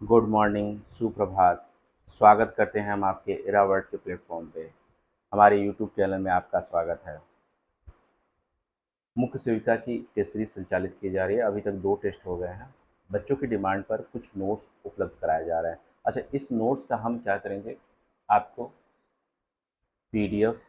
Good morning, सुप्रभात। स्वागत करते हैं हम आपके इरावर्ड के प्लेटफॉर्म पे। हमारे यूट्यूब चैनल में आपका स्वागत है। मुख्य सेविका की टेस्ट सीरीज संचालित की जा रही है। अभी तक 2 टेस्ट हो गए हैं। बच्चों की डिमांड पर कुछ नोट्स उपलब्ध कराया जा रहा है। अच्छा, इस नोट्स का हम क्या करेंगे, आपको पीडीएफ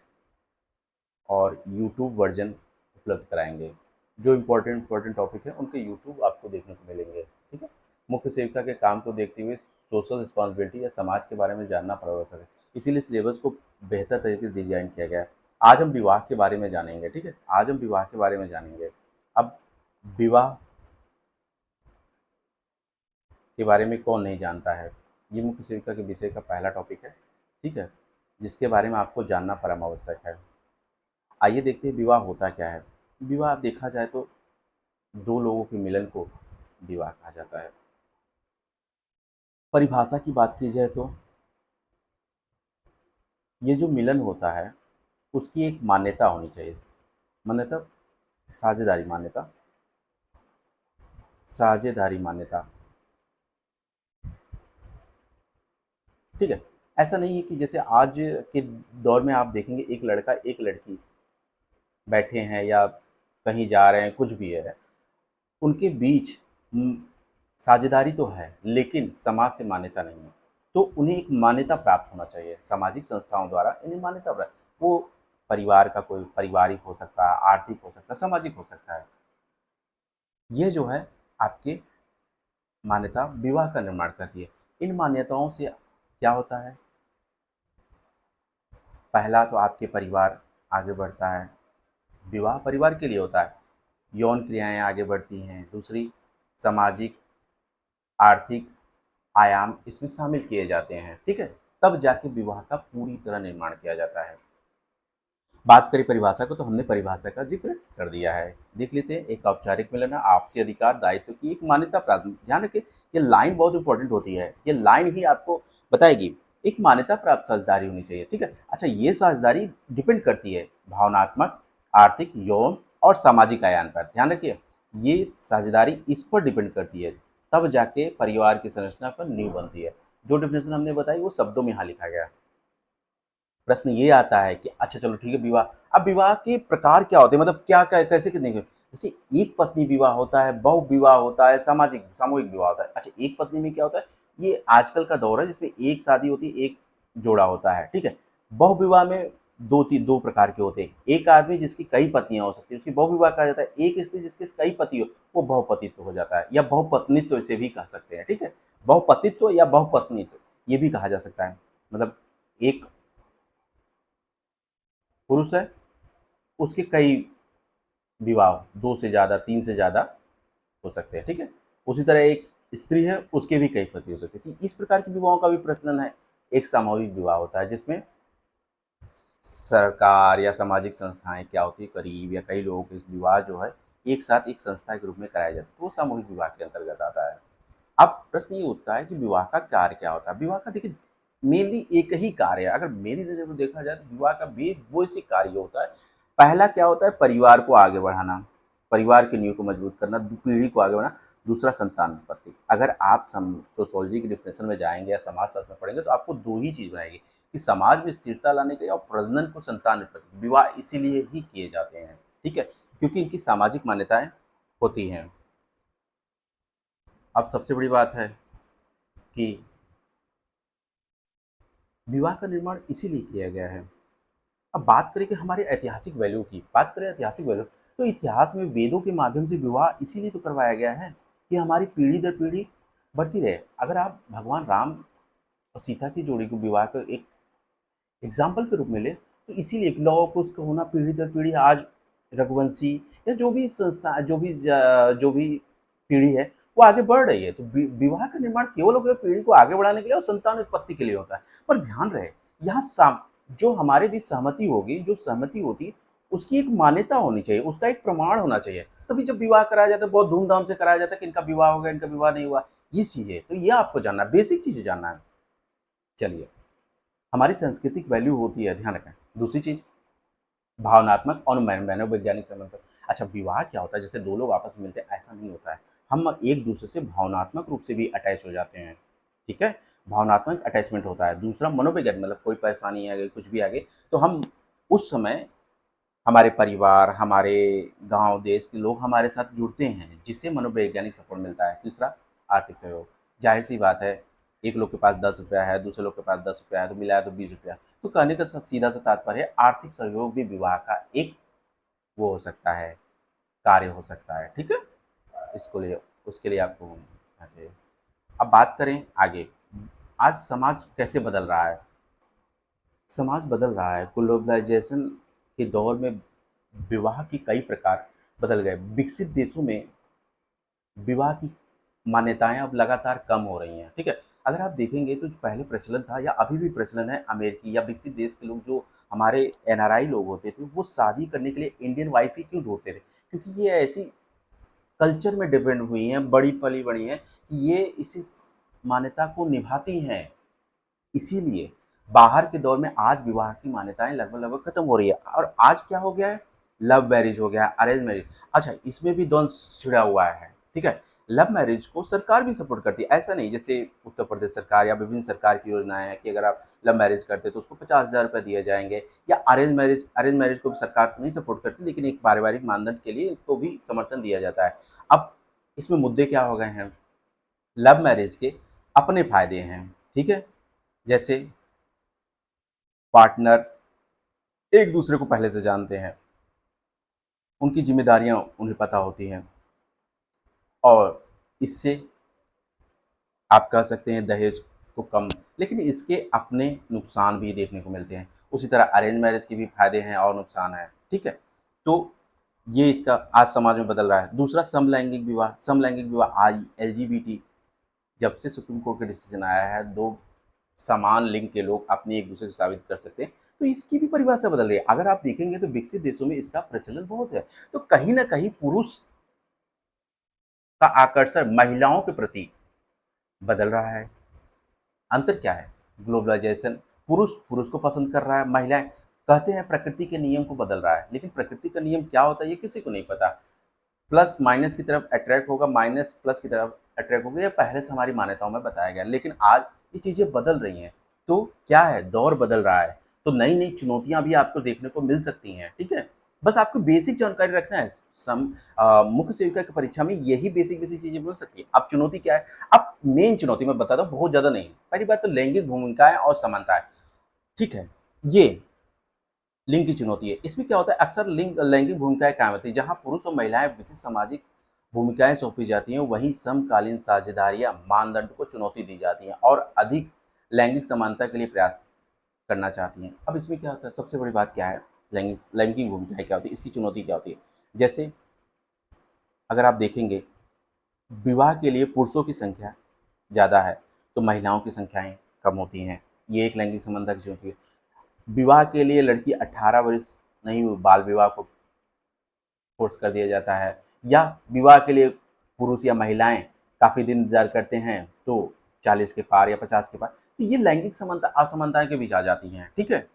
और यूट्यूब वर्जन उपलब्ध कराएंगे। जो इम्पोर्टेंट टॉपिक है उनके यूट्यूब आपको देखने को मिलेंगे। ठीक है। मुख्य सेविका के काम को देखते हुए सोशल रिस्पॉन्सिबिलिटी या समाज के बारे में जानना आवश्यक है, इसीलिए सिलेबस को बेहतर तरीके से डिजाइन किया गया है। आज हम विवाह के बारे में जानेंगे। ठीक है, आज हम विवाह के बारे में जानेंगे। अब विवाह के बारे में कौन नहीं जानता है, ये मुख्य सेविका के विषय का पहला टॉपिक है। ठीक है, जिसके बारे में आपको जानना परम आवश्यक है। आइए देखते हैं विवाह होता क्या है। विवाह देखा जाए तो दो लोगों के मिलन को विवाह कहा जाता है। परिभाषा की बात की जाए तो ये जो मिलन होता है उसकी एक मान्यता होनी चाहिए। मान्यता, साझेदारी मान्यता, साझेदारी मान्यता। ठीक है। ऐसा नहीं है कि जैसे आज के दौर में आप देखेंगे एक लड़का एक लड़की बैठे हैं या कहीं जा रहे हैं, कुछ भी है, उनके बीच साझेदारी तो है लेकिन समाज से मान्यता नहीं है। तो उन्हें एक मान्यता प्राप्त होना चाहिए सामाजिक संस्थाओं द्वारा। इन्हें मान्यता प्राप्त, वो परिवार का कोई पारिवारिक हो सकता है, आर्थिक हो सकता है, सामाजिक हो सकता है। ये जो है आपके मान्यता विवाह का निर्माण करती है। इन मान्यताओं से क्या होता है, पहला तो आपके परिवार आगे बढ़ता है। विवाह परिवार के लिए होता है। यौन क्रियाएं आगे बढ़ती हैं। दूसरी, सामाजिक आर्थिक आयाम इसमें शामिल किए जाते हैं। ठीक है, तब जाके विवाह का पूरी तरह निर्माण किया जाता है। बात करें परिभाषा को तो हमने परिभाषा का जिक्र कर दिया है। देख लेते हैं, एक औपचारिक मिलन है आपसी अधिकार दायित्व की एक मान्यता प्राप्त। ध्यान रखें, ये लाइन बहुत इंपॉर्टेंट होती है। ये लाइन ही आपको बताएगी एक मान्यता प्राप्त साझेदारी होनी चाहिए। ठीक है। अच्छा, ये साझेदारी डिपेंड करती है भावनात्मक, आर्थिक, यौन और सामाजिक आयाम पर। ध्यान रखिए, ये साझेदारी इस पर डिपेंड करती है, तब जाके परिवार की संरचना पर नींव बनती है। जो डिफिनेशन हमने बताई वो शब्दों में यहाँ लिखा गया है। प्रश्न ये आता है कि अच्छा चलो ठीक है, विवाह, अब विवाह के प्रकार क्या होते हैं, मतलब क्या क्या कैसे कितने के, जैसे एक पत्नी विवाह होता है, बहु विवाह होता है, सामाजिक सामूहिक विवाह होता है। अच्छा, एक पत्नी में क्या होता है, ये आजकल का दौर है जिसमें एक शादी होती है, एक जोड़ा होता है। ठीक है। बहु विवाह में दो प्रकार के होते हैं। एक आदमी जिसकी कई पत्नियां हो सकती है उसकी बहु विवाह कहा जाता है। एक स्त्री जिसके कई पति हो वो बहुपतित्व हो जाता है, या बहुपत्नित्व इसे भी कह सकते हैं। ठीक है, बहुपतित्व या बहुपत्नित्व ये भी कहा जा सकता है। मतलब एक पुरुष है, उसके कई विवाह, 2 से ज़्यादा, 3 से ज़्यादा हो सकते हैं। ठीक है। उसी तरह एक स्त्री है, उसके भी कई पति हो सकते हैं। तो इस प्रकार के विवाहों का भी प्रचलन है। एक सामूहिक विवाह होता है जिसमें सरकार या सामाजिक संस्थाएं क्या होती है, करीब या कई लोगों के विवाह जो है एक साथ एक संस्था के रूप में कराया जाता है, तो वो सामूहिक विवाह के अंतर्गत आता है। अब प्रश्न ये उठता है कि विवाह का कार्य क्या होता है। विवाह का देखिए मेनली एक ही कार्य है। अगर मेरी नज़र में देखा जाए तो विवाह का वो इसी कार्य होता है। पहला क्या होता है, परिवार को आगे बढ़ाना, परिवार की नींव को मजबूत करना, पीढ़ी को आगे बढ़ाना। दूसरा, संतान उत्पत्ति। अगर आप सोशोलॉजी के डिफिनेशन में जाएंगे या समाज शास्त्र में पढ़ेंगे तो आपको दो ही चीज बनाएगी कि समाज में स्थिरता लाने के लिए और प्रजनन को संतान उत्पत्ति, विवाह इसीलिए ही किए जाते हैं। ठीक है, क्योंकि इनकी सामाजिक मान्यताएं होती हैं। अब सबसे बड़ी बात है कि विवाह का निर्माण इसीलिए किया गया है। अब बात करें कि हमारे ऐतिहासिक वैल्यू की, बात करें ऐतिहासिक वैल्यू, तो इतिहास में वेदों के माध्यम से विवाह इसीलिए तो करवाया गया है कि हमारी पीढ़ी दर पीढ़ी बढ़ती रहे। अगर आप भगवान राम और सीता की जोड़ी को विवाह का एक एग्जाम्पल के रूप में ले तो इसीलिए लौ कुश का होना पीढ़ी दर पीढ़ी आज रघुवंशी या जो भी संस्था जो भी पीढ़ी है वो आगे बढ़ रही है। तो विवाह का निर्माण केवल और केवल पीढ़ी को आगे बढ़ाने के लिए और संतान उत्पत्ति के लिए होता है। पर ध्यान रहे, यहाँ जो हमारे बीच सहमति होगी, जो सहमति होती है उसकी एक मान्यता होनी चाहिए, उसका एक प्रमाण होना चाहिए। तभी जब विवाह कराया जाता है बहुत धूमधाम से कराया जाता है कि इनका विवाह हो गया, इनका विवाह नहीं हुआ। ये चीजें तो ये आपको जानना, बेसिक चीजें जानना है। चलिए, हमारी सांस्कृतिक वैल्यू होती है, ध्यान रखें। दूसरी चीज, भावनात्मक और मनोवैज्ञानिक संबंध। अच्छा, विवाह क्या होता है, जैसे दो लोग आपस में मिलते हैं ऐसा नहीं होता है। हम एक दूसरे से भावनात्मक रूप से भी अटैच हो जाते हैं। ठीक है, भावनात्मक अटैचमेंट होता है। दूसरा मनोवैज्ञानिक, मतलब कोई परेशानी आ गई, कुछ भी आ गई, तो हम उस समय हमारे परिवार, हमारे गाँव, देश के लोग हमारे साथ जुड़ते हैं, जिससे मनोवैज्ञानिक सपोर्ट मिलता है। तीसरा, आर्थिक सहयोग। ज़ाहिर-सी बात है, एक लोग के पास ₹10 है, दूसरे लोग के पास ₹10 है, तो मिलाया तो ₹20। तो कहने का स सीधा-सा तात्पर्य है, आर्थिक सहयोग भी विवाह का एक वो हो सकता है, कार्य हो सकता है, ठीक है? इसको लिए उसके लिए आपको होना चाहिए। अब बात करें आगे, आज समाज कैसे बदल रहा है? समाज बदल रहा है। ग्लोबलाइजेशन के दौर में विवाह की कई प्रकार बदल गए। विकसित देशों में विवाह की मान्यताएँ अब लगातार कम हो रही हैं, ठीक है? अगर आप देखेंगे तो जो पहले प्रचलन था या अभी भी प्रचलन है, अमेरिकी या विकसित देश के लोग जो हमारे एनआरआई लोग होते थे, वो शादी करने के लिए इंडियन वाइफ़ ही क्यों ढूँढते थे? क्योंकि ये ऐसी कल्चर में डिपेंड हुई हैं, बड़ी पली-बड़ी हैं, कि ये इसी मान्यता को निभाती हैं। इसीलिए बाहर के दौर में आज विवाह की मान्यताएँ लगभग-लगभग खत्म हो रही है और आज क्या हो गया है, लव मैरिज हो गया, अरेंज मैरिज। अच्छा, इसमें भी द्वंद्व छिड़ा हुआ है, ठीक है? लव मैरिज को सरकार भी सपोर्ट करती है, ऐसा नहीं जैसे उत्तर प्रदेश सरकार या विभिन्न सरकार की योजनाएँ हैं कि अगर आप लव मैरिज करते हैं तो उसको ₹50,000 दिए जाएँगे, या अरेंज मैरिज को भी सरकार तो नहीं सपोर्ट करती, लेकिन एक पारिवारिक मानदंड के लिए इसको भी समर्थन दिया जाता है। अब इसमें मुद्दे क्या हो गए हैं, लव मैरिज के अपने फ़ायदे हैं, ठीक है? जैसे पार्टनर एक-दूसरे को पहले से जानते हैं, उनकी ज़िम्मेदारियाँ उन्हें पता होती हैं और इससे आप कह सकते हैं दहेज को कम, लेकिन इसके अपने नुकसान भी देखने को मिलते हैं। उसी तरह अरेंज मैरिज के भी फ़ायदे हैं और नुकसान हैं, ठीक है? तो ये इसका आज समाज में बदल रहा है। दूसरा, समलैंगिक विवाह आज एलजीबीटी जब से सुप्रीम कोर्ट का डिसीजन आया है, 2 समान लिंग के लोग अपनी एक-दूसरे को साबित कर सकते हैं, तो इसकी भी परिभाषा बदल रही है। अगर आप देखेंगे तो विकसित देशों में इसका प्रचलन बहुत है। तो कहीं न कहीं पुरुष का आकर्षण महिलाओं के प्रति बदल रहा है। अंतर क्या है? ग्लोबलाइज़ेशन, पुरुष को पसंद कर रहा है, महिलाएँ कहते हैं प्रकृति के नियम को बदल रहा है, लेकिन प्रकृति का नियम क्या होता है ये किसी को नहीं पता। प्लस माइनस की तरफ अट्रैक्ट होगा, माइनस प्लस की तरफ अट्रैक्ट होगा, ये पहले से हमारी मान्यताओं में बताया गया है। लेकिन आज ये चीज़ें बदल रही हैं, तो क्या है, दौर बदल रहा है, तो नई-नई चुनौतियाँ भी आपको देखने को मिल सकती हैं, ठीक है? बस आपको बेसिक जानकारी रखना है। मुख्य सेविका की परीक्षा में यही बेसिक-बेसिक चीज़ें मिल सकती हैं। अब चुनौती क्या है? अब मेन चुनौती मैं बताता हूँ, बहुत ज़्यादा नहीं है। पहली बात तो लैंगिक भूमिकाएँ और समानताएँ, ठीक है? ये लिंग की चुनौती है। इसमें क्या होता है, अक्सर लैंगिक भूमिकाएँ कायम होती हैं, जहाँ पुरुष और महिलाएँ विशिष्ट सामाजिक भूमिकाएँ सौंपी जाती हैं, वहीं समकालीन साझेदारियाँ मानदंड को चुनौती दी जाती हैं और अधिक लैंगिक समानता के लिए प्रयास करना चाहती हैं। अब इसमें क्या होता है, सबसे बड़ी बात क्या है, लैंगिक भूमिकाएँ क्या होती है, इसकी चुनौती क्या होती है? जैसे अगर आप देखेंगे, विवाह के लिए पुरुषों की संख्या ज़्यादा है, तो महिलाओं की संख्याएँ कम होती हैं। ये एक लैंगिक समानता की चुनौती है। विवाह के लिए लड़की 18 वर्ष नहीं हुई, बाल विवाह को फ़ोर्स कर दिया जाता है, या विवाह के लिए पुरुष या महिलाएँ काफ़ी दिन इंतज़ार करते हैं, तो 40 के पार या 50 के पार, तो ये लैंगिक असमानताएँ के बीच आ जाती हैं, ठीक है?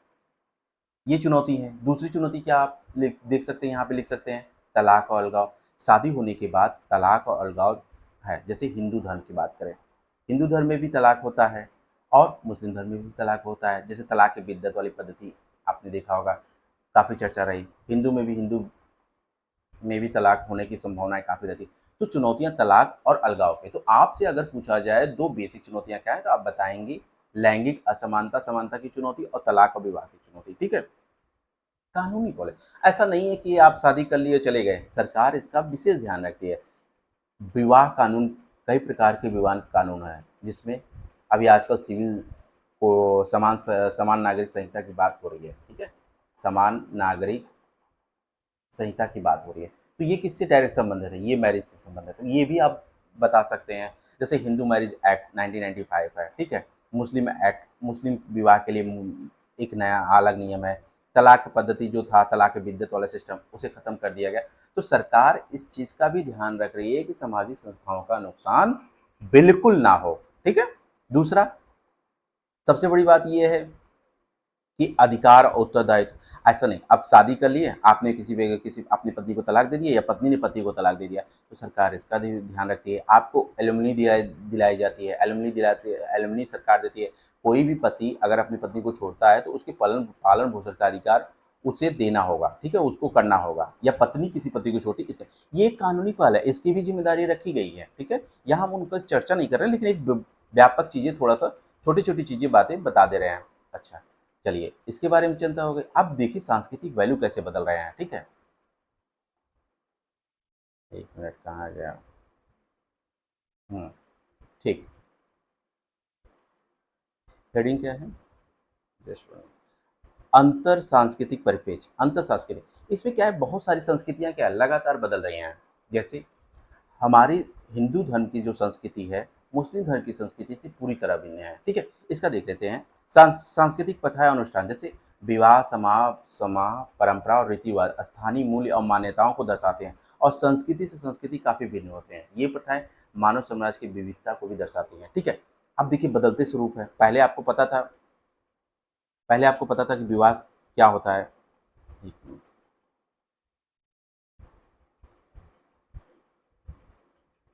ये चुनौती है। दूसरी चुनौती क्या आप देख सकते हैं, यहाँ पे लिख सकते हैं, तलाक और अलगाव। शादी होने के बाद तलाक और अलगाव है। जैसे हिंदू धर्म की बात करें, हिंदू धर्म में भी तलाक होता है और मुस्लिम धर्म में भी तलाक होता है। जैसे तलाक की बिद्दत वाली पद्धति आपने देखा होगा, काफ़ी चर्चा रही। हिंदू में भी तलाक होने की संभावनाएँ काफ़ी रहती हैं। तो चुनौतियाँ तलाक और अलगाव के। तो आपसे अगर पूछा जाए 2 बेसिक चुनौतियाँ क्या हैं, तो आप बताएँगी लैंगिक असमानता समानता की चुनौती और तलाक और विवाह की चुनौती, ठीक है? कानूनी पॉलिसी, ऐसा नहीं है कि आप शादी कर लिए चले गए, सरकार इसका विशेष ध्यान रखती है। विवाह कानून, कई प्रकार के विवाह कानून हैं, जिसमें अभी आजकल सिविल को समान नागरिक संहिता की बात हो रही है, ठीक है? समान नागरिक संहिता की बात हो रही है। तो ये किससे डायरेक्ट संबंधित है? ये मैरिज से संबंधित है। ये भी आप बता सकते हैं। जैसे हिंदू मैरिज एक्ट 1995 है, ठीक है? मुस्लिम विवाह के लिए एक नया अलग नियम है। तलाक पद्धति जो था, तलाक बिद्दत वाला सिस्टम, उसे खत्म कर दिया गया। तो सरकार इस चीज़ का भी ध्यान रख रही है कि सामाजिक संस्थाओं का नुकसान बिल्कुल ना हो, ठीक है? दूसरा, सबसे बड़ी बात ये है कि अधिकार और उत्तरदायित्व। ऐसा नहीं, अब शादी कर लिए, आपने किसी अपनी पत्नी को तलाक दे दिया या पत्नी ने पति को तलाक दे दिया, तो सरकार इसका भी ध्यान रखती है। आपको एलिमनी दिलाई जाती है, एलिमनी सरकार देती है। कोई भी पति अगर अपनी पत्नी को छोड़ता है तो उसके पालन पोषण का अधिकार उसे देना होगा, ठीक है? उसको करना होगा, या पत्नी किसी पति को छोड़ती इसलिए ये एक कानूनी पहल है, इसकी भी ज़िम्मेदारी रखी गई है, ठीक है? यहाँ हम उनका चर्चा नहीं कर रहे हैं, लेकिन एक व्यापक चीज़ें थोड़ा-सा छोटी-छोटी चीज़ें बातें बता दे रहे हैं। अच्छा, चलिए इसके बारे में चिंता हो गई। अब देखिए सांस्कृतिक वैल्यू कैसे बदल रहे हैं, ठीक है? 1 मिनट कहाँ गया? हुँ, ठीक। हेडिंग क्या है? जस्ट अंतर सांस्कृतिक परिपेक्ष, अंतर सांस्कृतिक, इसमें क्या है, बहुत सारी संस्कृतियाँ क्या है लगातार बदल रही हैं। जैसे हमारी हिंदू धर्म की जो संस्कृति है, मुस्लिम धर्म की संस्कृति से पूरी तरह भिन्न है, ठीक है? इसका देख लेते हैं। सांस्कृतिक प्रथा या अनुष्ठान जैसे विवाह, परंपरा और रीति-रिवाज स्थानीय मूल्य और मान्यताओं को दर्शाते हैं और संस्कृति से संस्कृति काफ़ी भिन्न होते हैं। ये प्रथाएँ मानव समाज की विविधता को भी दर्शाती हैं, ठीक है? अब देखिए बदलते स्वरूप है। पहले आपको पता था कि विवाह क्या होता है? एक मिनट।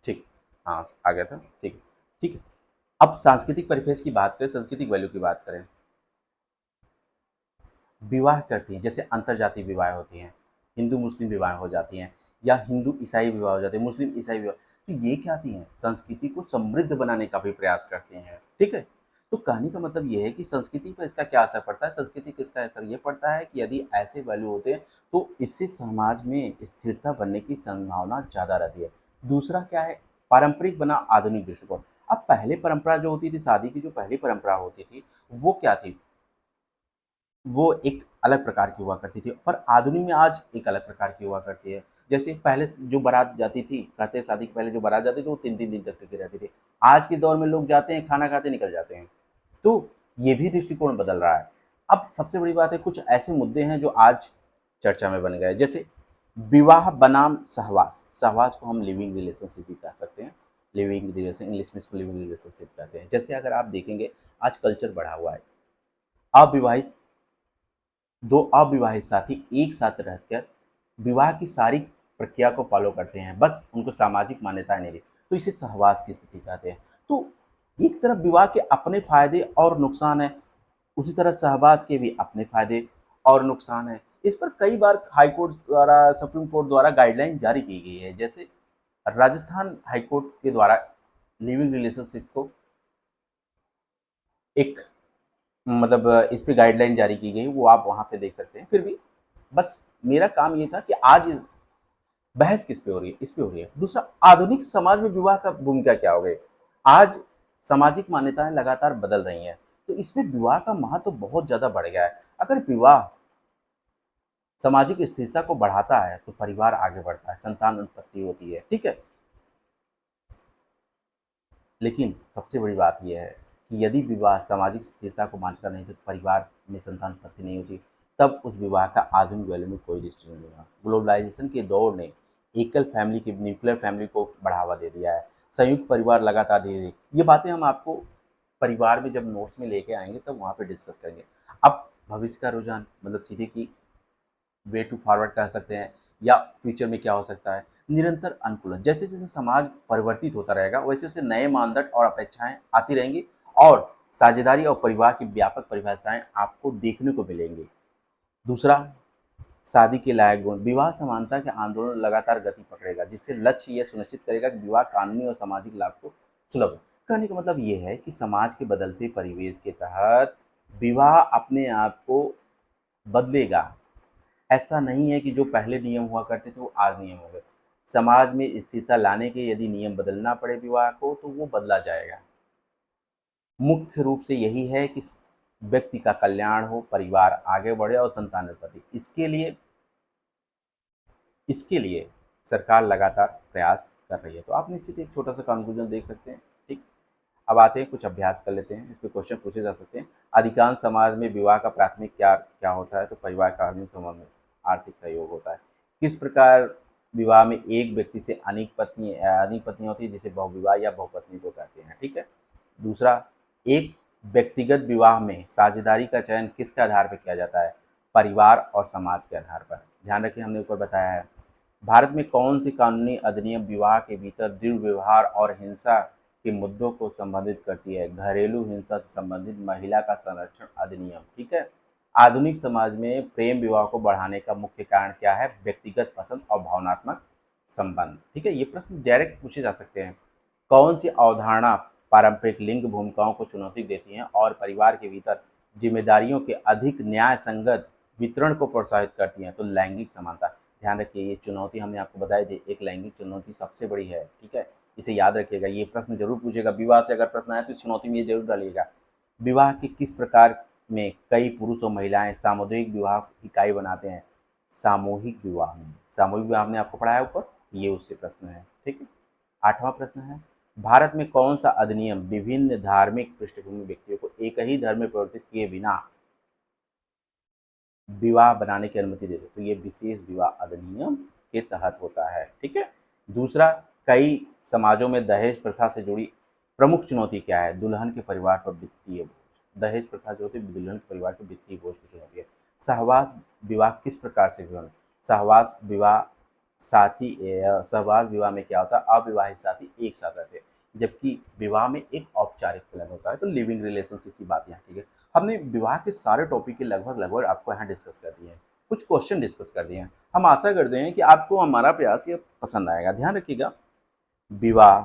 ठीक, हाँ, आ गया था, ठीक है, ठीक है। अब सांस्कृतिक परिपेक्ष की बात करें, सांस्कृतिक वैल्यू की बात करें, विवाह करती हैं, जैसे अंतरजातीय विवाह होती हैं, हिंदू-मुस्लिम विवाह हो जाती हैं या हिंदू-ईसाई विवाह हो जाते हैं, मुस्लिम-ईसाई विवाह, तो ये क्या आती हैं, संस्कृति को समृद्ध बनाने का भी प्रयास करती हैं, ठीक है? तो कहने का मतलब ये है कि संस्कृति पर इसका क्या असर पड़ता है? संस्कृति का इसका असर ये पड़ता है कि यदि ऐसे वैल्यू होते हैं, तो इससे समाज में स्थिरता बनने की संभावना ज़्यादा रहती है। दूसरा क्या है, पारंपरिक बना आधुनिक दृष्टिकोण। अब पहले परंपरा जो होती थी, शादी की जो पहली परंपरा होती थी, वो क्या थी? वो एक अलग प्रकार की हुआ करती थी, पर आधुनिक में आज एक अलग प्रकार की हुआ करती है। जैसे पहले जो बारात जाती थी, कहते हैं शादी के पहले जो बारात जाती थी वो 3-3 दिन तक टिकी रहती थी। आज के दौर में लोग जाते हैं, खाना खाते निकल जाते हैं। तो ये भी दृष्टिकोण बदल रहा है। अब सबसे बड़ी बात है, कुछ ऐसे मुद्दे हैं जो आज चर्चा में बन गए, जैसे विवाह बनाम सहवास। सहवास को हम लिविंग रिलेशनशिप भी कह सकते हैं। लिविंग रिलेशन, इंग्लिश में इसको लिविंग रिलेशनशिप कहते हैं। जैसे अगर आप देखेंगे, आज कल्चर बढ़ा हुआ है। अविवाहित दो अविवाहित साथी एक साथ रहकर विवाह की सारी प्रक्रिया को फॉलो करते हैं, बस उनको सामाजिक मान्यताएं नहीं दी, तो इसे सहवास की स्थिति कहते हैं। तो एक तरफ विवाह के अपने फायदे और नुकसान है, उसी तरह सहवास के भी अपने फायदे और नुकसान है। इस पर कई बार हाई कोर्ट द्वारा, सुप्रीम कोर्ट द्वारा गाइडलाइन जारी की गई है। जैसे राजस्थान हाई कोर्ट के द्वारा लिविंग रिलेशनशिप को एक मतलब इस पे गाइडलाइन जारी की गई, वो आप वहाँ पे देख सकते हैं। फिर भी बस मेरा काम ये था कि आज बहस किस पे हो रही है, इस पे हो रही है। दूसरा, आधुनिक समाज में विवाह का भूमिका क्या हो गई? आज सामाजिक मान्यताएं लगातार बदल रही हैं, तो इसमें विवाह का महत्व बहुत ज़्यादा बढ़ गया है। अगर विवाह सामाजिक स्थिरता को बढ़ाता है, तो परिवार आगे बढ़ता है, संतान उत्पत्ति होती है, ठीक है? लेकिन सबसे बड़ी बात यह है कि यदि विवाह सामाजिक स्थिरता को मान्यता नहीं, तो परिवार में संतान उत्पत्ति नहीं होती, तब उस विवाह का आधुनिक वैल्यू में कोई रिश्ता नहीं होगा। ग्लोबलाइजेशन के दौर ने एकल फैमिली की, न्यूक्लियर फैमिली को बढ़ावा दे दिया है। संयुक्त परिवार लगातार धीरे धीरे, ये बातें हम आपको परिवार में जब नोट्स में लेके आएंगे तब वहाँ पे डिस्कस करेंगे। अब भविष्य का रुझान मतलब सीधे की वे टू फॉरवर्ड कह सकते हैं, या फ्यूचर में क्या हो सकता है, निरंतर अनुकूलन। जैसे जैसे समाज परिवर्तित होता रहेगा, वैसे वैसे नए मानदंड और अपेक्षाएं आती रहेंगी और साझेदारी और परिवार की व्यापक परिभाषाएं आपको देखने को मिलेंगी। दूसरा, शादी के लायक गुण, विवाह समानता के आंदोलन लगातार गति पकड़ेगा, जिससे लक्ष्य यह सुनिश्चित करेगा कि विवाह कानूनी और सामाजिक लाभ को सुलभ हो। कहने का मतलब ये है कि समाज के बदलते परिवेश के तहत विवाह अपने आप को बदलेगा। ऐसा नहीं है कि जो पहले नियम हुआ करते थे वो आज नियम हो गए। समाज में स्थिरता लाने के यदि नियम बदलना पड़े विवाह को, तो वो बदला जाएगा। मुख्य रूप से यही है कि व्यक्ति का कल्याण हो, परिवार आगे बढ़े और संतान उत्पत्ति। इसके लिए सरकार लगातार प्रयास कर रही है। तो आप निश्चित एक छोटा सा कंक्लूजन देख सकते हैं, ठीक। अब आते हैं, कुछ अभ्यास कर लेते हैं, इस पे क्वेश्चन पूछे जा सकते हैं। अधिकांश समाज में विवाह का प्राथमिक क्या क्या होता है? तो परिवार का आर्थिक संबंध में आर्थिक सहयोग होता है। किस प्रकार विवाह में एक व्यक्ति से अनेक पत्नी होती है, जिसे बहुविवाह या बहुपत्नी को कहते हैं, ठीक है। दूसरा, एक व्यक्तिगत विवाह में साझेदारी का चयन किसके आधार पर किया जाता है? परिवार और समाज के आधार पर। ध्यान रखिए, हमने ऊपर बताया है। भारत में कौन सी कानूनी अधिनियम विवाह के भीतर दुर्व्यवहार और हिंसा के मुद्दों को संबोधित करती है? घरेलू हिंसा से संबंधित महिला का संरक्षण अधिनियम। ठीक है। आधुनिक समाज में प्रेम विवाह को बढ़ाने का मुख्य कारण क्या है? व्यक्तिगत पसंद और भावनात्मक संबंध। ठीक है, ये प्रश्न डायरेक्ट पूछे जा सकते हैं। कौन सी अवधारणा पारंपरिक लिंग भूमिकाओं को चुनौती देती हैं और परिवार के भीतर जिम्मेदारियों के अधिक न्याय संगत वितरण को प्रोत्साहित करती हैं? तो लैंगिक समानता। ध्यान रखिए, ये चुनौती हमने आपको बताई थी, एक लैंगिक चुनौती सबसे बड़ी है। ठीक है, इसे याद रखिएगा, ये प्रश्न जरूर पूछेगा। विवाह से अगर प्रश्न आए तो इस चुनौती में ये जरूर डालिएगा। विवाह के किस प्रकार में कई पुरुष और महिलाएं सामुदायिक विवाह इकाई बनाते हैं? सामूहिक विवाह में। सामूहिक विवाह हमने आपको पढ़ाया ऊपर, ये उससे प्रश्न है। ठीक है। 8वां प्रश्न है, भारत में कौन सा अधिनियम विभिन्न धार्मिक पृष्ठभूमि व्यक्तियों को एक ही धर्म में प्रवर्तित किए बिना विवाह बनाने की अनुमति देते? तो ये विशेष विवाह अधिनियम के तहत होता है। ठीक है। दूसरा, कई समाजों में दहेज प्रथा से जुड़ी प्रमुख चुनौती क्या है? दुल्हन के परिवार पर वित्तीय बोझ। दहेज प्रथा जो होती है दुल्हन के परिवार पर वित्तीय बोझ की चुनौती है। सहवास विवाह किस प्रकार से विवाह? सहवास विवाह साथी सहवास विवाह में क्या होता है? अविवाहित साथी एक साथ रहते हैं, जबकि विवाह में एक औपचारिक मिलन होता है। तो लिविंग रिलेशनशिप की बात यहाँ की है। हमने विवाह के सारे टॉपिक के लगभग लगभग आपको यहाँ डिस्कस कर दिए हैं, कुछ क्वेश्चन डिस्कस कर दिए हैं। हम आशा करते हैं कि आपको हमारा प्रयास ये पसंद आएगा। ध्यान रखिएगा, विवाह,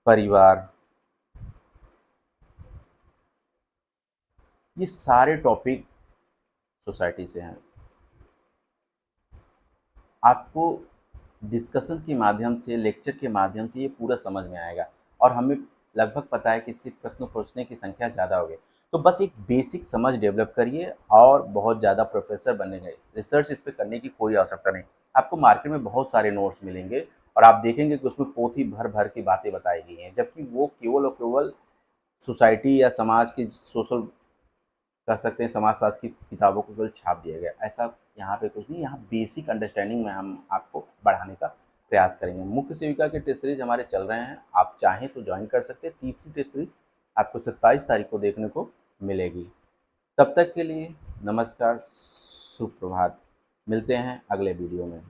परिवार, ये सारे टॉपिक सोसाइटी से हैं। आपको डिस्कशन के माध्यम से, लेक्चर के माध्यम से ये पूरा समझ में आएगा और हमें लगभग पता है कि इससे प्रश्न पूछने की संख्या ज़्यादा होगी। तो बस एक बेसिक समझ डेवलप करिए और बहुत ज़्यादा प्रोफेसर बनने गए, रिसर्च इस पे करने की कोई आवश्यकता नहीं। आपको मार्केट में बहुत सारे नोट्स मिलेंगे और आप देखेंगे कि उसमें पोथी भर भर की बातें बताई गई हैं, जबकि वो केवल और केवल सोसाइटी या समाज की सोशल, कह सकते हैं समाजशास्त्र की किताबों को केवल छाप दिया गया। ऐसा यहाँ पे कुछ नहीं, यहाँ बेसिक अंडरस्टैंडिंग में हम आपको बढ़ाने का प्रयास करेंगे। मुख्य सेविका के टेस्ट सीरीज हमारे चल रहे हैं, आप चाहें तो ज्वाइन कर सकते हैं। तीसरी टेस्ट सीरीज आपको 27 तारीख को देखने को मिलेगी। तब तक के लिए नमस्कार, सुप्रभात। मिलते हैं अगले वीडियो में।